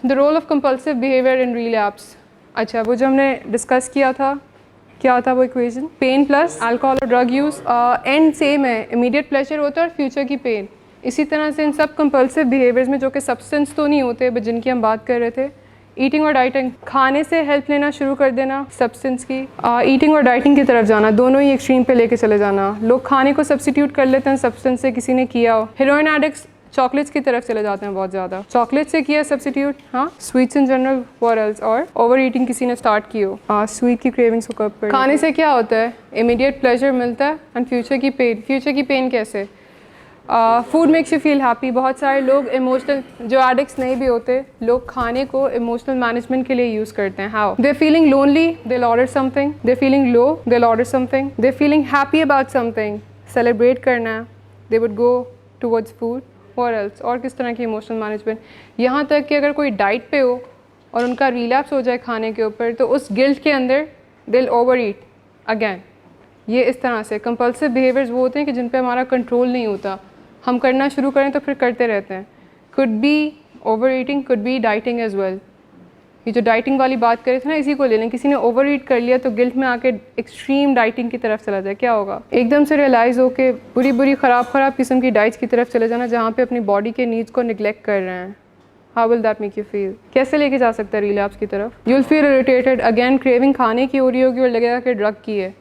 The role of compulsive behaviour in relapse. अच्छा, वो जो हमने डिस्कस किया था, क्या था वो इक्वेशन, पेन प्लस अल्कोहल और ड्रग यूज़, एंड सेम है, इमीडिएट प्लेजर होता है और फ्यूचर की पेन। इसी तरह से इन सब कंपल्सिव बिहेवियर्स में जो कि सब्सटेंस तो नहीं होते बट जिनकी हम बात कर रहे थे, ईटिंग और डाइटिंग, खाने से हेल्प लेना शुरू कर देना सब्सटेंस की, ईटिंग और डाइटिंग की तरफ जाना, दोनों ही एक्सट्रीम पे लेके चले जाना। लोग खाने को सब्सटीट्यूट कर लेते हैं सब्सटेंस से, किसी ने किया हो। हेरोइन एडिक्ट्स चॉकलेट्स की तरफ चले जाते हैं बहुत ज़्यादा, चॉकलेट से किया सब्सटीट्यूट, हाँ, sweets in general, what else, और ओवर ईटिंग किसी ने स्टार्ट की हो, स्वीट की क्रेविंग्स को कब कर। खाने से क्या होता है, इमीडिएट प्लेजर मिलता है एंड फ्यूचर की पेन। फ्यूचर की पेन कैसे, food makes you feel happy. बहुत सारे लोग इमोशनल, जो एडिक्ट्स नहीं भी होते, लोग खाने को इमोशनल मैनेजमेंट के लिए यूज़ करते हैं। How, they feeling lonely, they order something, they feeling low, they order something, they feeling happy about something, celebrate करना है, they would go towards food, और एल्स। और किस तरह की इमोशनल मैनेजमेंट, यहाँ तक कि अगर कोई डाइट पे हो और उनका रिलैप्स हो जाए खाने के ऊपर तो उस गिल्ट के अंदर दिल ओवर ईट अगैन। ये इस तरह से कंपल्सिव बिहेवियर्स वो होते हैं कि जिन पे हमारा कंट्रोल नहीं होता, हम करना शुरू करें तो फिर करते रहते हैं। Could be overeating, could be dieting as well. ये जो डाइटिंग वाली बात करे थे ना, इसी को ले लें। किसी ने ओवर ईट कर लिया तो गिल्ट में आके एक्सट्रीम डाइटिंग की तरफ चला जाए, क्या होगा, एकदम से रियलाइज़ हो के बुरी बुरी ख़राब किस्म की डाइट्स की तरफ चले जाना जहाँ पे अपनी बॉडी के नीड्स को निगलेक्ट कर रहे हैं। How will that make you feel, कैसे लेके जा सकता है रिलैप्स की तरफ। You will feel irritated, again craving खाने की हो रही होगी और लगेगा कि ड्रग की है।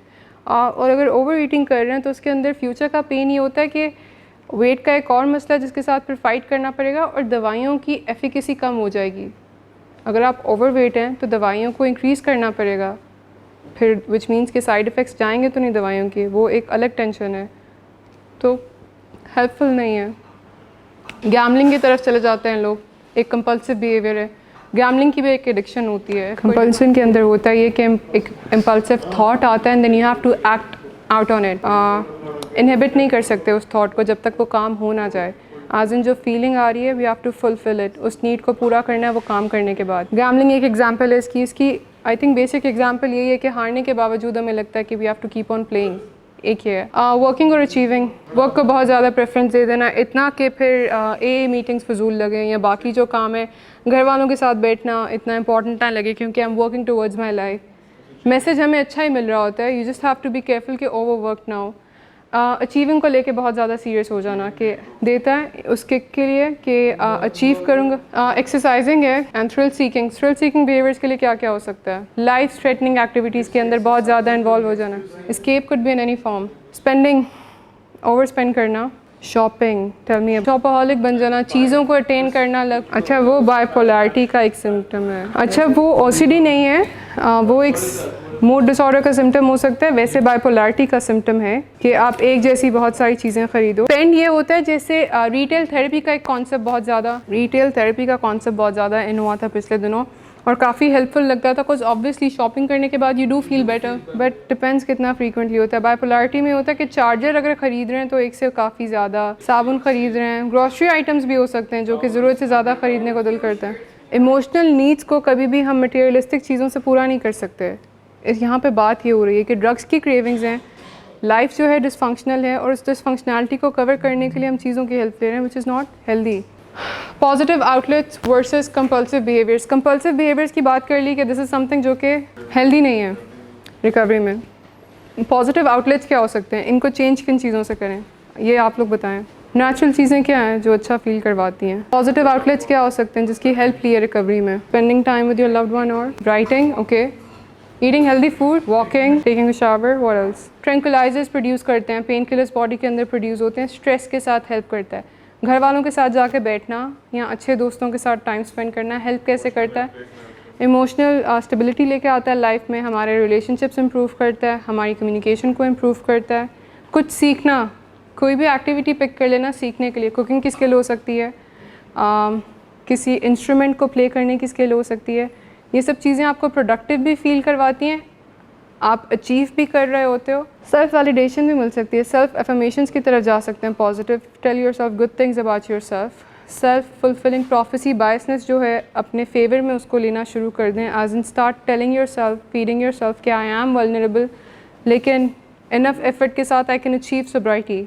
और अगर ओवर ईटिंग कर रहे हैं तो उसके अंदर फ्यूचर का पेन ये होता है कि वेट का एक और मसला है जिसके साथ फिर फाइट करना पड़ेगा, और दवाइयों की एफिकेसी कम हो जाएगी। अगर आप ओवरवेट हैं तो दवाइयों को इंक्रीज़ करना पड़ेगा, फिर विच मीन्स के साइड इफ़ेक्ट्स जाएंगे तो नहीं दवाइयों के, वो एक अलग टेंशन है, तो हेल्पफुल नहीं है। गैमलिंग की तरफ चले जाते हैं लोग, एक कंपल्सिव बिहेवियर है। गैमलिंग की भी एक एडिक्शन होती है। कंपल्सन के अंदर होता है ये कि एक इम्पल्सिव थॉट आता है and then you have to act out on it. Inhibit नहीं कर सकते उस थॉट को जब तक वो काम हो ना जाए। आज इन जो फीलिंग आ रही है we have to fulfil it, उस नीड को पूरा करना है वो काम करने के बाद। गैमलिंग एक एग्जांपल है इसकी आई थिंक बेसिक एग्जांपल यही है कि हारने के बावजूद हमें लगता है कि we have to keep on playing. एक ही है वर्किंग और अचीविंग। वर्क को बहुत ज़्यादा प्रेफरेंस दे देना, इतना कि फिर मीटिंग्स फजूल लगे या बाकी जो काम है घर वालों के साथ बैठना इतना इंपॉर्टेंट ना लगे क्योंकि I am working towards my life. Message हमें अच्छा ही मिल रहा होता है, you just have to be careful कि ओवर वर्क ना हो। अचीविंग को लेके बहुत ज़्यादा सीरियस हो जाना कि देता है उस किक के लिए कि अचीव करूँगा। एक्सरसाइजिंग है एंड थ्रिल सीकिंग बिहेवियर्स के लिए क्या क्या हो सकता है। लाइफ थ्रेटनिंग एक्टिविटीज़ के अंदर बहुत ज़्यादा इन्वॉल्व हो जाना। Escape could be in any form. Spending, over spend करना। शॉपिंग, टेल मी, शॉपaholic बन जाना, चीज़ों को अटेन करना अच्छा वो बाइपोलैरिटी का एक सिम्टम है। अच्छा वो ओसीडी नहीं है, वो एक मूड डिसऑर्डर का सिम्टम हो सकता है। वैसे बाइपोलैरिटी का सिम्टम है कि आप एक जैसी बहुत सारी चीज़ें खरीदो। ट्रेंड ये होता है जैसे रिटेल थेरेपी का एक कॉन्सेप्ट बहुत ज़्यादा इन हुआ था पिछले दिनों और काफ़ी हेल्पफुल लगता था। कुछ ऑब्वियसली शॉपिंग करने के बाद you do feel better, but depends कितना फ्रीक्वेंटली होता है। बाइपोलैरिटी में होता है कि चार्जर अगर ख़रीद रहे हैं तो एक से काफ़ी ज़्यादा, साबुन ख़रीद रहे हैं, ग्रॉसरी आइटम्स भी हो सकते हैं जो कि ज़रूरत से ज़्यादा ख़रीदने को दिल करता है। इमोशनल नीड्स को कभी भी हम मटेरियलिस्टिक चीज़ों से पूरा नहीं कर सकते। यहाँ पे बात ये हो रही है कि ड्रग्स की क्रेविंग्स हैं, लाइफ जो है डिसफंक्शनल है और उस डिसफंक्शनैलिटी को कवर करने के लिए हम चीज़ों की हेल्प ले रहे हैं which is not healthy. Positive outlets versus compulsive behaviours. Compulsive behaviours की बात कर ली कि दिस इज़ समथिंग जो कि हेल्दी नहीं है रिकवरी में। पॉजिटिव आउटलेट्स क्या हो सकते हैं, इनको चेंज किन चीज़ों से करें, ये आप लोग बताएं। नेचुरल चीज़ें क्या हैं जो अच्छा फील करवाती हैं। पॉजिटिव आउटलेट्स क्या हो सकते हैं जिसकी हेल्प ली है रिकवरी में। Spending time with your loved one और writing, okay, eating healthy food, walking, taking a shower, what else. Tranquilizers produce करते हैं, पेन किलर्स बॉडी के अंदर प्रोड्यूस होते हैं, स्ट्रेस के साथ हेल्प करता है। घर वालों के साथ जाके बैठना या अच्छे दोस्तों के साथ टाइम स्पेंड करना हेल्प कैसे करता है? इमोशनल स्टेबिलिटी लेके आता है लाइफ में, हमारे रिलेशनशिप्स इम्प्रूव करता है, हमारी कम्युनिकेशन को इम्प्रूव करता है। कुछ सीखना, कोई भी एक्टिविटी पिक कर लेना सीखने के लिए। कुकिंग की स्किल हो सकती है, किसी इंस्ट्रूमेंट को प्ले करने की स्किल हो सकती है। ये सब चीज़ें आपको प्रोडक्टिव भी फील करवाती हैं, आप अचीव भी कर रहे होते हो। सेल्फ वैलिडेशन भी मिल सकती है, सेल्फ एफर्मेशंस की तरफ जा सकते हैं, positive, tell yourself good things about yourself. Self fulfilling prophecy biasness जो है अपने फेवर में उसको लेना शुरू कर दें, as in start telling yourself, feeding yourself कि आई एम वल्नरेबल, लेकिन इनफ एफर्ट के साथ I can achieve sobriety.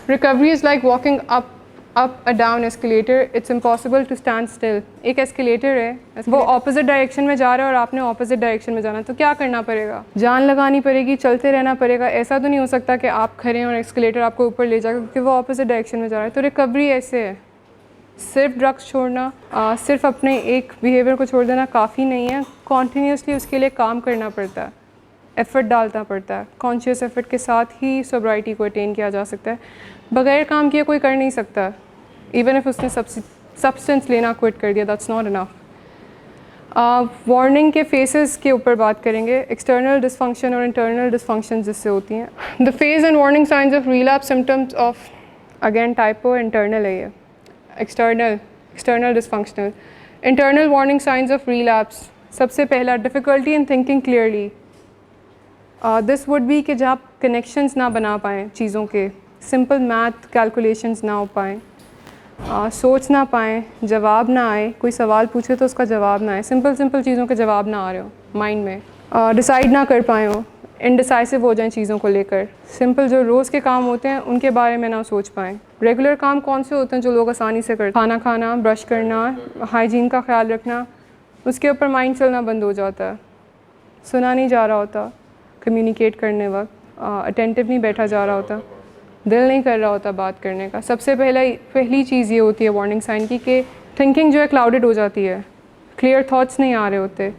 Recovery is like walking up a down escalator, it's impossible to stand still. एक एस्केलेटर है, वो ऑपोजिट डायरेक्शन में जा रहा है और आपने ऑपोजिट डायरेक्शन में जाना है, तो क्या करना पड़ेगा? जान लगानी पड़ेगी, चलते रहना पड़ेगा। ऐसा तो नहीं हो सकता कि आप खड़े हैं और एस्केलेटर आपको ऊपर ले जाएगा, क्योंकि वो ऑपोजिट डायरेक्शन में जा रहा है। तो रिकवरी ऐसे है, सिर्फ ड्रग्स छोड़ना, सिर्फ अपने एक बिहेवियर को छोड़ देना काफ़ी नहीं है, कॉन्टीन्यूसली उसके लिए काम करना पड़ता है, एफ़र्ट डालना पड़ता है। कॉन्शियस एफ़र्ट के साथ ही सोब्राइटी को अटेन किया जा सकता है, बगैर काम किए कोई कर नहीं सकता। इवन इफ उसने सब्सटेंस लेना क्विट कर दिया, दैट्स नॉट इनफ। वार्निंग के फेसेस के ऊपर बात करेंगे, एक्सटर्नल डिसफंक्शन और इंटरनल डिसफंक्शन जिससे होती हैं। The phase and warning science of relapse symptoms of, again typo, internal है ये, external dysfunctional. Internal warning science of relapse, सबसे पहला difficulty in thinking clearly. This would be कि जब आप कनेक्शंस ना बना पाएँ चीज़ों के, सिंपल मैथ कैलकुलेशंस ना हो पाएँ, सोच ना पाएँ, जवाब ना आए, कोई सवाल पूछे तो उसका जवाब ना आए, सिंपल चीज़ों के जवाब ना आ रहे हो माइंड में, डिसाइड ना कर पाए हो, इनडिसाइसिव हो जाएं चीज़ों को लेकर, सिंपल जो रोज़ के काम होते हैं उनके बारे में ना सोच पाएँ। रेगुलर काम कौन से होते हैं जो लोग आसानी से करते हैं? खाना खाना, ब्रश करना, हाइजीन का ख्याल रखना, उसके ऊपर माइंड चलना बंद हो जाता है, सुना नहीं जा रहा होता, कम्युनिकेट करने वक्त अटेंटिव नहीं बैठा जा रहा होता, दिल नहीं कर रहा होता बात करने का। सबसे पहली चीज़ ये होती है वार्निंग साइन की कि थिंकिंग जो है क्लाउडेड हो जाती है, क्लियर थॉट्स नहीं आ रहे होते,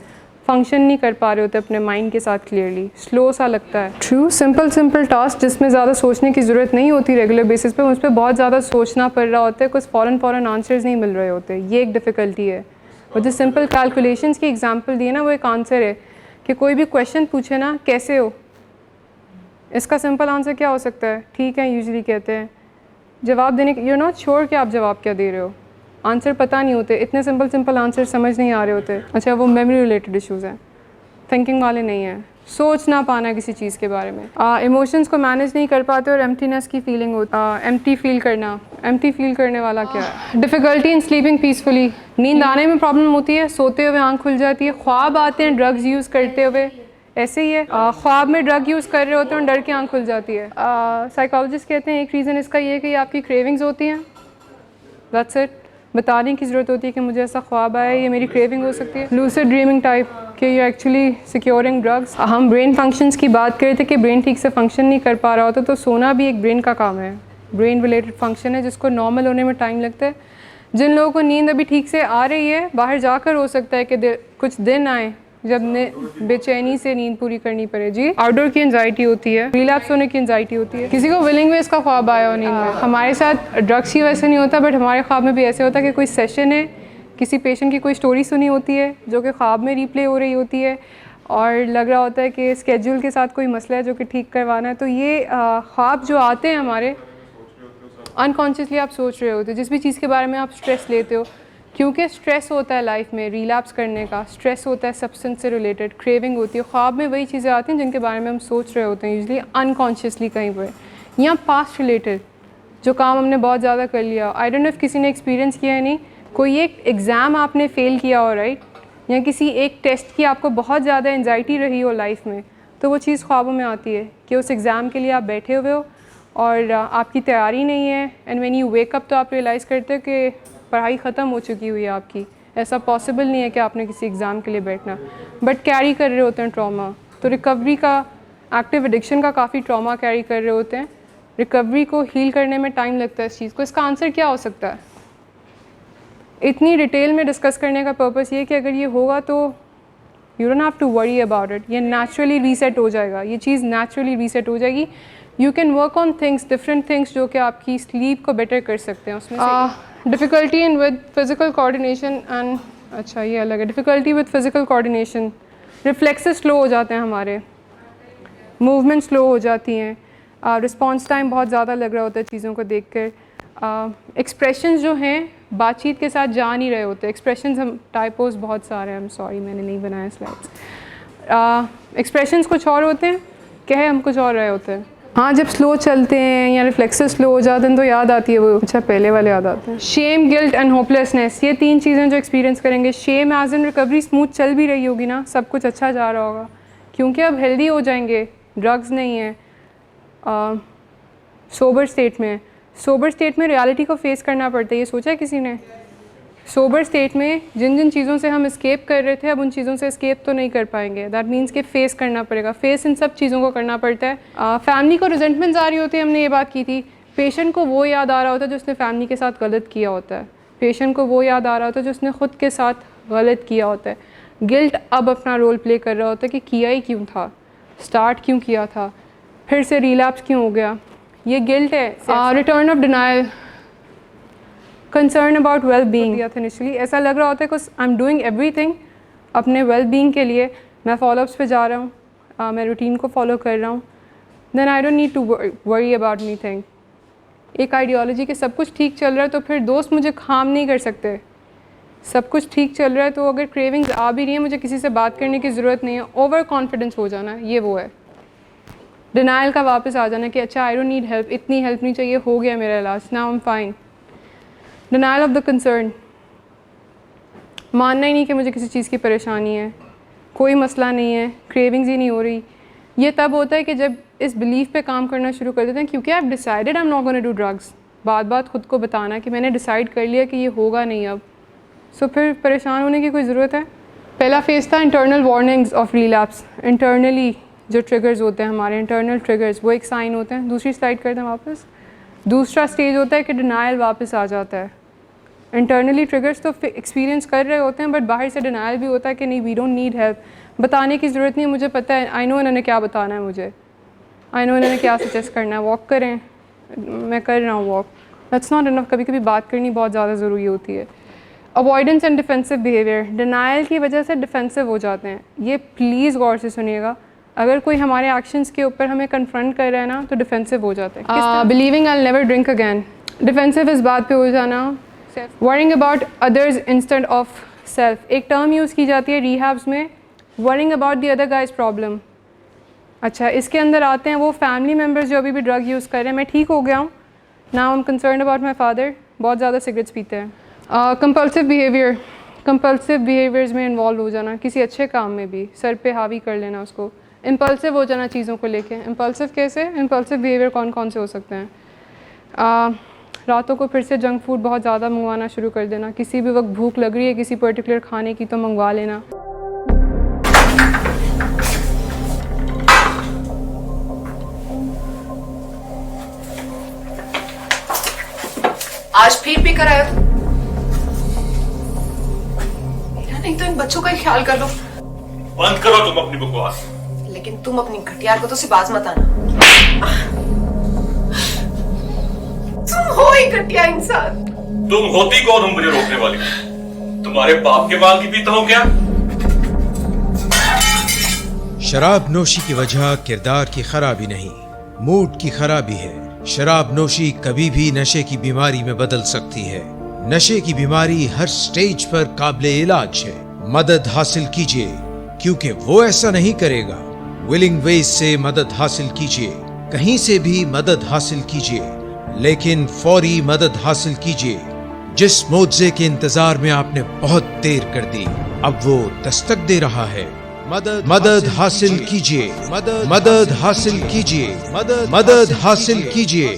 फंक्शन नहीं कर पा रहे होते अपने माइंड के साथ क्लियरली, स्लो सा लगता है। ट्रू, सिंपल टास्क जिसमें ज़्यादा सोचने की ज़रूरत नहीं होती रेगुलर बेसिस पे, उस पर बहुत ज़्यादा सोचना पड़ रहा होता है, कुछ फ़ौरन आंसर्स नहीं मिल रहे होते, ये एक डिफ़िकल्टी है। और जो सिंपल कैलकुलेशंस की एग्जांपल दी है ना, वो एक आंसर है कि कोई भी क्वेश्चन पूछे ना, कैसे हो, इसका सिंपल आंसर क्या हो सकता है? ठीक है, यूजुअली कहते हैं। जवाब देने के, यू नॉट श्योर कि आप जवाब क्या दे रहे हो, आंसर पता नहीं होते, इतने सिंपल आंसर समझ नहीं आ रहे होते। अच्छा, वो मेमोरी रिलेटेड इश्यूज़ हैं, थिंकिंग वाले नहीं हैं, सोच ना पाना किसी चीज़ के बारे में। इमोशंस को मैनेज नहीं कर पाते और एम्प्टीनेस की फीलिंग होती, एम्प्टी फील करना। एम्प्टी फील करने वाला क्या है? डिफ़िकल्टी इन स्लीपिंग पीसफुली, नींद आने में प्रॉब्लम होती है, सोते हुए आँख खुल जाती है, ख्वाब आते हैं ड्रग्स यूज़ करते हुए, ऐसे ही है, ख्वाब में ड्रग यूज़ कर रहे होते हैं और डर के आँख खुल जाती है। साइकोलॉजिस्ट कहते हैं एक रीज़न इसका ये है कि आपकी क्रेविंग्स होती हैं, दैट्स इट, बताने की ज़रूरत होती है कि मुझे ऐसा ख्वाब आया, ये मेरी क्रेविंग हो सकती है। लूसिड ड्रीमिंग टाइप कि यू एक्चुअली सिक्योरिंग ड्रग्स। हम ब्रेन फंक्शंस की बात कर रहे थे कि ब्रेन ठीक से फंक्शन नहीं कर पा रहा होता, तो सोना भी एक ब्रेन का काम है, ब्रेन रिलेटेड फंक्शन है जिसको नॉर्मल होने में टाइम लगता है। जिन लोगों को नींद अभी ठीक से आ रही है, बाहर जाकर हो सकता है कि कुछ दिन आए जब बेचैनी से नींद पूरी करनी पड़े। जी, आउटडोर की एंजाइटी होती है, रिलैप्स होने की एंजाइटी होती है, किसी को विलिंग वेज का ख्वाब आया हो नींद में। हमारे साथ ड्रग्स की वजह से नहीं होता, बट हमारे ख्वाब में भी ऐसे होता है कि कोई सेशन है, किसी पेशेंट की कोई स्टोरी सुनी होती है जो कि ख्वाब में रिप्ले हो रही होती है, और लग रहा होता है कि स्केड्यूल के साथ कोई मसला है जो कि ठीक करवाना है। तो ये ख्वाब जो आते हैं हमारे, अनकॉन्शियसली आप सोच रहे होते हो जिस भी चीज़ के बारे में आप स्ट्रेस लेते हो, क्योंकि स्ट्रेस होता है लाइफ में रिलैप्स करने का, स्ट्रेस होता है सब्सटेंस से रिलेटेड, क्रेविंग होती है, ख्वाब में वही चीज़ें आती हैं जिनके बारे में हम सोच रहे होते हैं, यूजुअली अनकॉन्शियसली कहीं पर, या पास्ट रिलेटेड जो काम हमने बहुत ज़्यादा कर लिया। आई डोंट नो इफ़ किसी ने एक्सपीरियंस किया है, नहीं, कोई एक एग्ज़ाम आपने फ़ेल किया हो, राइट, या किसी एक टेस्ट की आपको बहुत ज़्यादा एंजाइटी रही हो लाइफ में, तो वो चीज़ ख्वाबों में आती है कि उस एग्ज़ाम के लिए आप बैठे हुए हो और आपकी तैयारी नहीं है, and when you wake up तो आप रियलाइज़ करते हो कि पढ़ाई ख़त्म हो चुकी हुई है आपकी, ऐसा पॉसिबल नहीं है कि आपने किसी एग्ज़ाम के लिए बैठना, बट कैरी कर रहे होते हैं ट्रॉमा। तो रिकवरी का, एक्टिव एडिक्शन का काफ़ी ट्रॉमा कैरी कर रहे होते हैं, रिकवरी को हील करने में टाइम लगता है इस चीज़ को। इसका आंसर क्या हो सकता है? इतनी डिटेल में डिस्कस करने का पर्पस ये कि अगर ये होगा तो you don't have to worry about it, ये नेचुरली रीसेट हो जाएगा, ये चीज़ नेचुरली रीसेट हो जाएगी। You can work on things, different things जो कि आपकी स्लीप को बेटर कर सकते हैं। उसमें difficulty in with physical coordination and, अच्छा ये अलग है, difficulty with physical coordination, reflexes slow हो जाते हैं हमारे, मूवमेंट स्लो हो जाती हैं, रिस्पॉन्स टाइम बहुत ज़्यादा लग रहा होता है चीज़ों को देख कर, एक्सप्रेशंस जो हैं बातचीत के साथ जा नहीं रहे होते, एक्सप्रेशंस हम टाइपोज बहुत सारे हैं, आई एम सॉरी मैंने नहीं बनाया स्लाइड्स, एक्सप्रेशंस कुछ और होते हैं, कहे हम कुछ और रहे होते हैं। हाँ, जब स्लो चलते हैं या रिफ्लेक्सेस स्लो हो जाते हैं तो याद आती है वो, अच्छा पहले वाले याद आते हैं। शेम, गिल्ट एंड होपलेसनेस, ये 3 चीज़ें जो एक्सपीरियंस करेंगे। Shame as in recovery smooth चल भी रही होगी ना, सब कुछ अच्छा जा रहा होगा क्योंकि अब हेल्दी हो जाएंगे, ड्रग्स नहीं है, सोबर स्टेट में। सोबर स्टेट में रियलिटी को फेस करना पड़ता है, ये सोचा है किसी ने? सोबर स्टेट में जिन जिन चीज़ों से हम एस्केप कर रहे थे अब उन चीज़ों से एस्केप तो नहीं कर पाएंगे, दैट मीन्स कि फेस करना पड़ेगा, फेस इन सब चीज़ों को करना पड़ता है। फैमिली को रिजेंटमेंट्स आ रही होती है, हमने ये बात की थी। पेशेंट को वो याद आ रहा होता है जो उसने फैमिली के साथ गलत किया होता है, पेशेंट को वो याद आ रहा होता है जो उसने ख़ुद के साथ गलत किया होता है। गिल्ट अब अपना रोल प्ले कर रहा होता है कि किया ही क्यों था, स्टार्ट क्यों किया था, फिर से रिलैप्स क्यों हो गया, ये गिल्ट है। Return of denial, concern about well being दिया था इनिशियली, ऐसा लग रहा होता है कि आई एम डूइंग एवरीथिंग अपने वेल बीइंग के लिए, मैं फॉलोअप्स पे जा रहा हूँ, मैं रूटीन को फॉलो कर रहा हूँ, then I don't need to worry about me thing. एक आइडियोलॉजी के सब कुछ ठीक चल रहा है तो फिर दोस्त मुझे हार्म नहीं कर सकते, सब कुछ ठीक चल रहा है तो अगर क्रेविंग्स आ भी रही है मुझे किसी से बात करने की ज़रूरत नहीं है, ओवर कॉन्फिडेंस हो जाना, ये वो है। डिनाइल का वापस आ जाना कि अच्छा आई डोंट नीड हेल्प, इतनी हेल्प नहीं चाहिए, हो गया मेरा इलाज, now I am fine. Denial of the concern, मानना ही नहीं कि मुझे किसी चीज़ की परेशानी है, कोई मसला नहीं है, क्रेविंग्स ही नहीं हो रही। ये तब होता है कि जब इस बिलीफ पे काम करना शुरू कर देते हैं क्योंकि I have decided I am not gonna do drugs, बात बात खुद को बताना कि मैंने डिसाइड कर लिया कि ये होगा नहीं अब, सो फिर परेशान होने की कोई ज़रूरत है। पहला फेज़ था internal warnings of relapse, internally जो ट्रिगर्स होते हैं हमारे इंटरनल ट्रिगर्स वो एक साइन होते हैं। दूसरी स्लाइड करते हैं वापस। दूसरा स्टेज होता है कि डिनाइल वापस आ जाता है। इंटरनली ट्रिगर्स तो एक्सपीरियंस कर रहे होते हैं बट बाहर से डिनाइल भी होता है कि नहीं वी डोंट नीड हेल्प, बताने की ज़रूरत नहीं है, मुझे पता है, आई नो इन्होंने क्या बताना है मुझे, आई नो इन्होंने क्या सजेस्ट करना है, वॉक करें, मैं कर रहा हूँ वॉक, दैट्स नॉट इनफ। कभी कभी बात करनी बहुत ज़्यादा ज़रूरी होती है। Avoidance and defensive behaviour, denial की वजह से डिफेंसिव हो जाते हैं। ये प्लीज़ गौर से सुनिएगा, अगर कोई हमारे एक्शंस के ऊपर हमें कन्फ्रंट कर रहा है ना तो डिफेंसिव हो जाते हैं। Believing I will never drink again, defensive इस बात पे हो जाना। Worrying about others instead of self, एक टर्म यूज़ की जाती है रिहैब्स में, worrying about the other guys problem. अच्छा, इसके अंदर आते हैं वो फैमिली मेम्बर्स जो अभी भी ड्रग यूज़ कर रहे हैं, मैं ठीक हो गया हूँ, now I am concern about my father, बहुत ज़्यादा सिगरेट्स पीते हैं। कंपल्सिव बिहेवियर, कंपल्सिव बिहेवियर्स में इन्वॉल्व हो जाना, किसी अच्छे काम में भी सर पे हावी कर लेना उसको, इम्पल्सिव हो जाना चीज़ों को लेके। इम्पल्सिव कैसे, इम्पल्सिव बिहेवियर कौन कौन से हो सकते हैं? रातों को फिर से जंक फूड बहुत ज़्यादा मंगवाना शुरू कर देना, किसी भी वक्त भूख लग रही है किसी पर्टिकुलर खाने की तो मंगवा लेना। आज फिर पी कर आए हो? मेरा नहीं तो इन बच्चों का ही ख्याल कर लो। बंद करो तुम अपनी बकवास। लेकिन तुम अपनी घटियार को तो सिर्फ बाज मत आना। तुम हो ही घटिया इंसान। तुम होती कौन हो मुझे रोकने वाली? तुम्हारे बाप के माल की पीता हूं क्या? शराब नोशी की वजह किरदार की खराबी नहीं, मूड की खराबी है। शराब नोशी कभी भी नशे की बीमारी में बदल सकती है। नशे की बीमारी हर स्टेज पर काबिले इलाज है। मदद हासिल कीजिए, क्योंकि वो ऐसा नहीं करेगा। विलिंग वेज से मदद हासिल कीजिए, कहीं से भी मदद हासिल कीजिए, लेकिन फौरी मदद हासिल कीजिए। जिस मुआवजे के इंतजार में आपने बहुत देर कर दी, अब वो दस्तक दे रहा है। मदद हासिल कीजिए, मदद हासिल कीजिए, मदद हासिल कीजिए।